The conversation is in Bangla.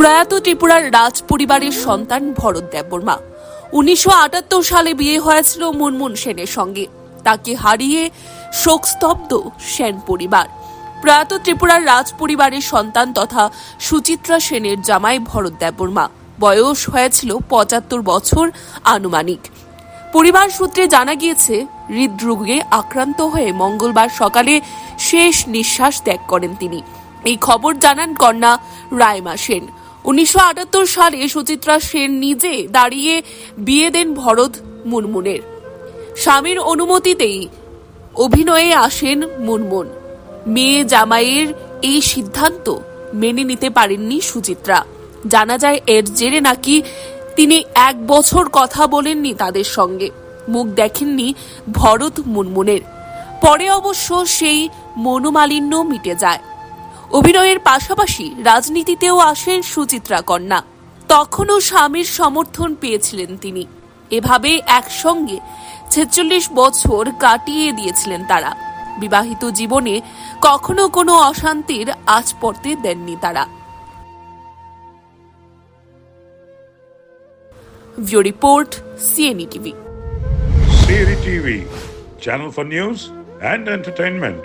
প্রয়াত ত্রিপুরার রাজ পরিবারের সন্তান ভরত দেববর্মা। 1978 সালে বিয়ে হয়েছিল মুনমুন সেনের সঙ্গে। তাকে হারিয়ে শোকস্তব্ধ সেন পরিবার। প্রয়াত ত্রিপুরার রাজ পরিবারের সন্তান তথা সুচিত্রা সেনের জামাই ভরত দেববর্মা। বয়স হয়েছিল 75 বছর আনুমানিক। পরিবার সূত্রে জানা গিয়েছে, হৃদরোগে আক্রান্ত হয়ে মঙ্গলবার সকালে শেষ নিঃশ্বাস ত্যাগ করেন তিনি। এই খবর জানান কন্যা রাইমা সেন। 1978 সালে সুচিত্রা সেন নিজে দাঁড়িয়ে বিয়ে দেন ভরত মুনমুনের। স্বামীর অনুমতিতেই অভিনয়ে আসেন মুনমুন। মেয়ে জামাইয়ের এই সিদ্ধান্ত মেনে নিতে পারেননি সুচিত্রা। জানা যায়, এর জেরে নাকি তিনি 1 বছর কথা বলেননি তাদের সঙ্গে, মুখ দেখেননি ভরত মুনমুনের। পরে অবশ্য সেই মনোমালিন্য মিটে যায়। অভিনয়ের পাশাপাশি রাজনীতিতেও আসেন সুচিত্রা কন্যা। তখনও স্বামীর সমর্থন পেয়েছিলেন তিনি। এভাবে একসঙ্গে 46 বছর কাটিয়ে দিয়েছিলেন তারা। বিবাহিত জীবনে কখনো কোনো অশান্তির আঁচ পড়তে দেননি তারা। View Report, CNE TV. CNE TV, channel for news and entertainment.